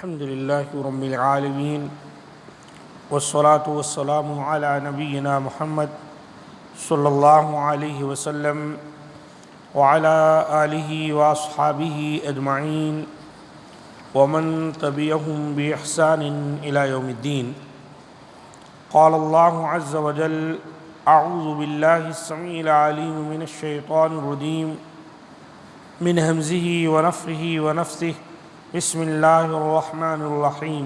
الحمد لله رب العالمين والصلاة والسلام على نبينا محمد صلى الله عليه وسلم وعلى آله وأصحابه أجمعين ومن تبعهم بإحسان إلى يوم الدين. قال الله عز وجل: أعوذ بالله السميع العليم من الشيطان الرجيم من همزه ونفخه ونفثه. بسم الله الرحمن الرحيم.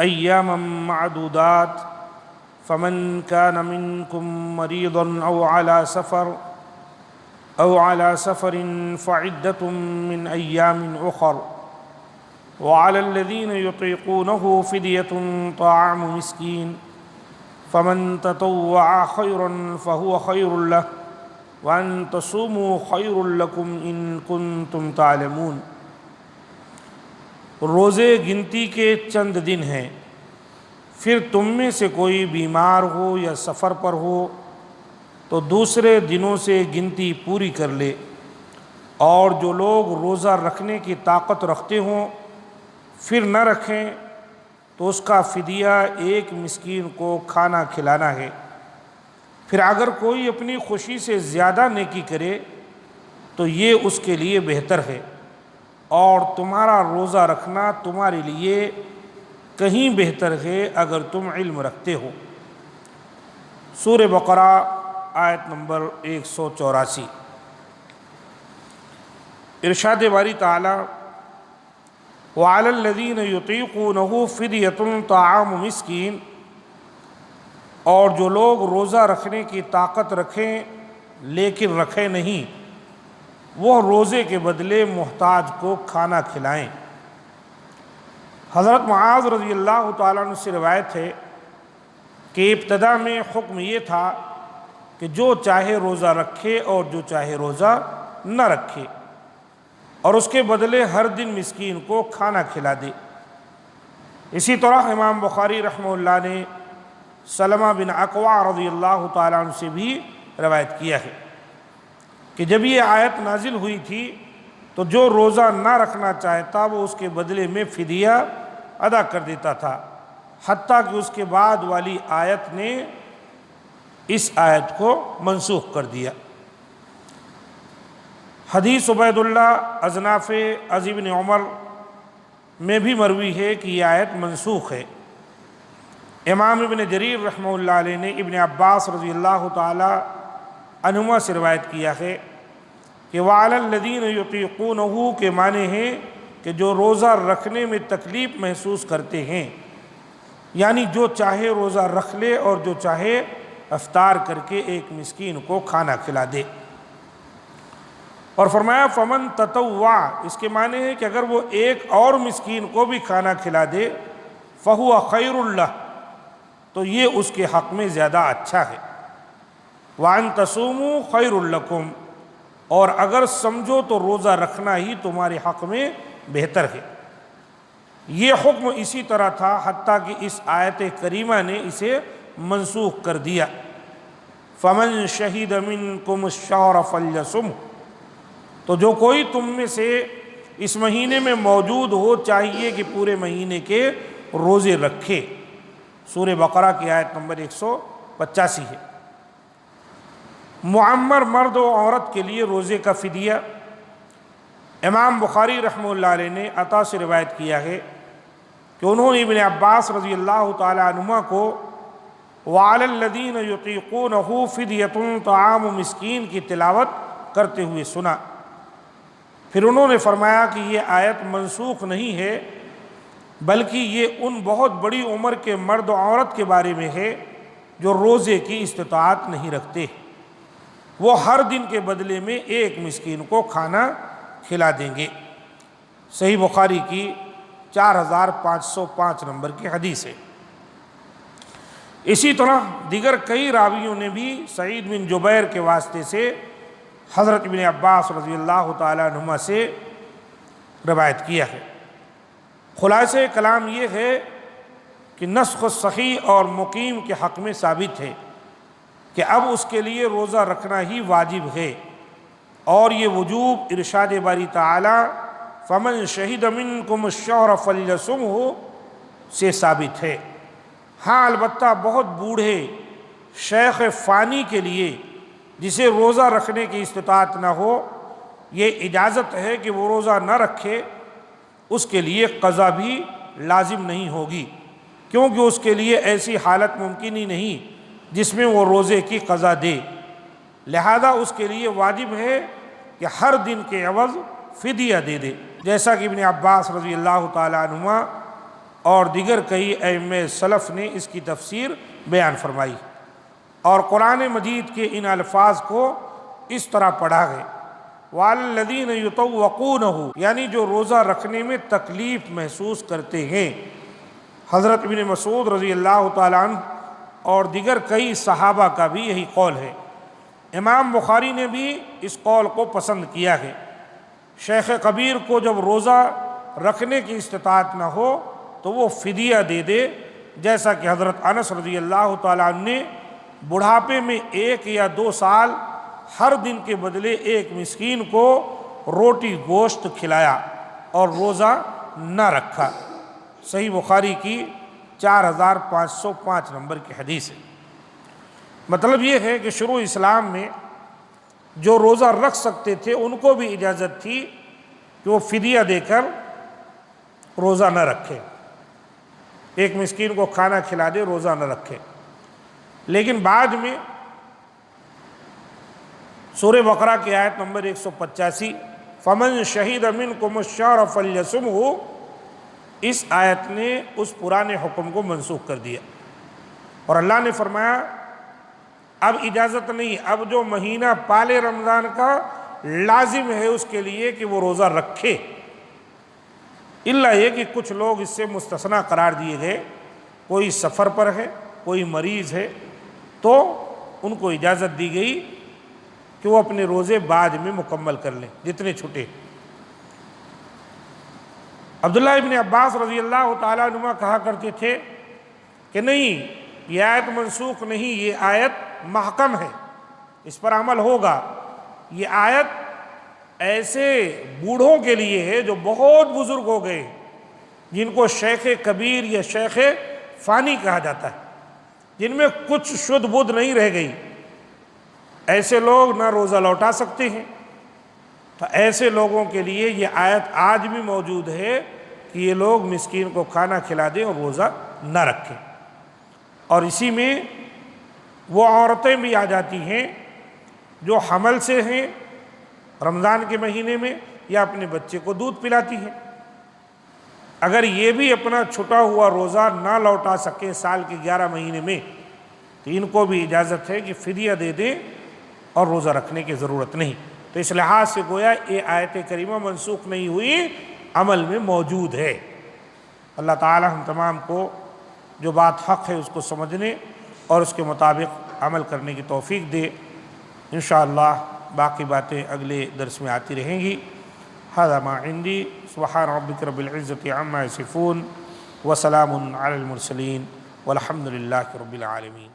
أياما معدودات فمن كان منكم مريضا أو على سفر فعدة من أيام أخر وعلى الذين يطيقونه فدية طعام مسكين فمن تطوع خيرا فهو خير له وأن تصوموا خير لكم إن كنتم تعلمون. روزے گنتی کے چند دن ہیں، پھر تم میں سے کوئی بیمار ہو یا سفر پر ہو تو دوسرے دنوں سے گنتی پوری کر لے، اور جو لوگ روزہ رکھنے کی طاقت رکھتے ہوں پھر نہ رکھیں تو اس کا فدیہ ایک مسکین کو کھانا کھلانا ہے. پھر اگر کوئی اپنی خوشی سے زیادہ نیکی کرے تو یہ اس کے لیے بہتر ہے، اور تمہارا روزہ رکھنا تمہارے لیے کہیں بہتر ہے اگر تم علم رکھتے ہو. سورہ بقرہ آیت نمبر 184. ارشاد باری تعالی: وَعَلَى الَّذِينَ يُطِيقُونَهُ فِدْيَةٌ طَعَامُ مِسْكِينٍ، اور جو لوگ روزہ رکھنے کی طاقت رکھیں لیکن رکھیں نہیں، وہ روزے کے بدلے محتاج کو کھانا کھلائیں. حضرت معاذ رضی اللہ تعالیٰ عنہ سے روایت ہے کہ ابتدا میں حکم یہ تھا کہ جو چاہے روزہ رکھے اور جو چاہے روزہ نہ رکھے، اور اس کے بدلے ہر دن مسکین کو کھانا کھلا دے. اسی طرح امام بخاری رحمہ اللہ نے سلمہ بن اکوع رضی اللہ تعالیٰ عنہ سے بھی روایت کیا ہے کہ جب یہ آیت نازل ہوئی تھی تو جو روزہ نہ رکھنا چاہتا وہ اس کے بدلے میں فدیہ ادا کر دیتا تھا، حتیٰ کہ اس کے بعد والی آیت نے اس آیت کو منسوخ کر دیا. حدیث عبید اللہ اذناف از ابن عمر میں بھی مروی ہے کہ یہ آیت منسوخ ہے. امام ابن جریر رحمہ اللہ علیہ نے ابن عباس رضی اللہ تعالی عنہما سے روایت کیا ہے کہ وَعَلَى الَّذِينَ يُطِيقُونَهُ کے معنی ہیں کہ جو روزہ رکھنے میں تکلیف محسوس کرتے ہیں، یعنی جو چاہے روزہ رکھ لے اور جو چاہے افطار کر کے ایک مسکین کو کھانا کھلا دے. اور فرمایا فَمَن تَطَوَّعَ، اس کے معنی ہے کہ اگر وہ ایک اور مسکین کو بھی کھانا کھلا دے فَهُوَ خَيْرٌ لَهُ، تو یہ اس کے حق میں زیادہ اچھا ہے. وَأَن تَصُومُوا خَيْرٌ لَكُمْ، اور اگر سمجھو تو روزہ رکھنا ہی تمہارے حق میں بہتر ہے. یہ حکم اسی طرح تھا حتیٰ کہ اس آیت کریمہ نے اسے منسوخ کر دیا. فَمَن شَهِدَ مِنْكُمُ الشَّهْرَ فَلْيَصُمْهُ، تو جو کوئی تم میں سے اس مہینے میں موجود ہو چاہیے کہ پورے مہینے کے روزے رکھے. سورہ بقرہ کی آیت نمبر 185 ہے. معمر مرد و عورت کے لیے روزے کا فدیہ، امام بخاری رحمہ اللہ علیہ نے عطا سے روایت کیا ہے کہ انہوں نے ابن عباس رضی اللہ تعالی عنہما کو وَعَلَى الَّذِينَ يُطِيقُونَهُ فِدْيَةٌ طَعَامُ مِسْكِينٍ کی تلاوت کرتے ہوئے سنا. پھر انہوں نے فرمایا کہ یہ آیت منسوخ نہیں ہے، بلکہ یہ ان بہت بڑی عمر کے مرد و عورت کے بارے میں ہے جو روزے کی استطاعت نہیں رکھتے، وہ ہر دن کے بدلے میں ایک مسکین کو کھانا کھلا دیں گے. صحیح بخاری کی 4505 نمبر کی حدیث ہے. اسی طرح دیگر کئی راویوں نے بھی سعید بن جبیر کے واسطے سے حضرت ابن عباس رضی اللہ تعالی عنہما سے روایت کیا ہے. خلاصہ کلام یہ ہے کہ نسخ صحیح اور مقیم کے حق میں ثابت ہے کہ اب اس کے لیے روزہ رکھنا ہی واجب ہے، اور یہ وجوب ارشاد باری تعالی فمن شہد منکم الشہر فلیصمہ سے ثابت ہے۔ ہاں البتہ بہت بوڑھے شیخ فانی کے لیے جسے روزہ رکھنے کی استطاعت نہ ہو، یہ اجازت ہے کہ وہ روزہ نہ رکھے، اس کے لیے قضا بھی لازم نہیں ہوگی، کیونکہ اس کے لیے ایسی حالت ممکن ہی نہیں جس میں وہ روزے کی قضا دے، لہذا اس کے لیے واجب ہے کہ ہر دن کے عوض فدیہ دے دے، جیسا کہ ابن عباس رضی اللہ تعالیٰ عنہما اور دیگر کئی ائمہ سلف نے اس کی تفسیر بیان فرمائی، اور قرآن مجید کے ان الفاظ کو اس طرح پڑھا ہے وَالَّذِينَ يُطَوَّقُونَهُ، یعنی جو روزہ رکھنے میں تکلیف محسوس کرتے ہیں۔ حضرت ابن مسعود رضی اللہ تعالیٰ عنہ اور دیگر کئی صحابہ کا بھی یہی قول ہے۔ امام بخاری نے بھی اس قول کو پسند کیا ہے۔ شیخ کبیر کو جب روزہ رکھنے کی استطاعت نہ ہو تو وہ فدیہ دے دے، جیسا کہ حضرت انس رضی اللہ تعالیٰ عنہ نے بڑھاپے میں 1 یا 2 سال ہر دن کے بدلے ایک مسکین کو روٹی گوشت کھلایا اور روزہ نہ رکھا۔ صحیح بخاری کی 4505 نمبر کی حدیث ہے۔ مطلب یہ ہے کہ شروع اسلام میں جو روزہ رکھ سکتے تھے ان کو بھی اجازت تھی کہ وہ فدیہ دے کر روزہ نہ رکھے، ایک مسکین کو کھانا کھلا دے، روزہ نہ رکھے۔ لیکن بعد میں سورہ بقرہ کی آیت نمبر 185 فَمَن شَهِدَ مِنْكُمُ الشَّهْرَ فَلْيَصُمْهُ، اس آیت نے اس پرانے حکم کو منسوخ کر دیا، اور اللہ نے فرمایا اب اجازت نہیں، اب جو مہینہ پالے رمضان کا لازم ہے اس کے لیے کہ وہ روزہ رکھے، الا یہ کہ کچھ لوگ اس سے مستثنیٰ قرار دیے گئے، کوئی سفر پر ہے، کوئی مریض ہے، تو ان کو اجازت دی گئی کہ وہ اپنے روزے بعد میں مکمل کر لیں جتنے چھٹے۔ عبداللہ ابن عباس رضی اللہ تعالیٰ عنہ کہا کرتے تھے کہ نہیں، یہ آیت منسوخ نہیں، یہ آیت محکم ہے، اس پر عمل ہوگا۔ یہ آیت ایسے بوڑھوں کے لیے ہے جو بہت بزرگ ہو گئے، جن کو شیخ کبیر یا شیخ فانی کہا جاتا ہے، جن میں کچھ شدھ بدھ نہیں رہ گئی، ایسے لوگ نہ روزہ لوٹا سکتے ہیں، تو ایسے لوگوں کے لیے یہ آیت آج بھی موجود ہے کہ یہ لوگ مسکین کو کھانا کھلا دیں اور روزہ نہ رکھیں۔ اور اسی میں وہ عورتیں بھی آ جاتی ہیں جو حمل سے ہیں رمضان کے مہینے میں، یا اپنے بچے کو دودھ پلاتی ہیں، اگر یہ بھی اپنا چھٹا ہوا روزہ نہ لوٹا سکیں سال کے 11 مہینے میں، تو ان کو بھی اجازت ہے کہ فدیہ دے دیں اور روزہ رکھنے کی ضرورت نہیں۔ تو اس لحاظ سے گویا یہ آیت کریمہ منسوخ نہیں ہوئی، عمل میں موجود ہے۔ اللہ تعالی ہم تمام کو جو بات حق ہے اس کو سمجھنے اور اس کے مطابق عمل کرنے کی توفیق دے۔ انشاءاللہ باقی باتیں اگلے درس میں آتی رہیں گی۔ ھذا ما عندی، سبحان ربک رب العزۃ عما یصفون وسلام علی المرسلین والحمد للہ رب العالمین۔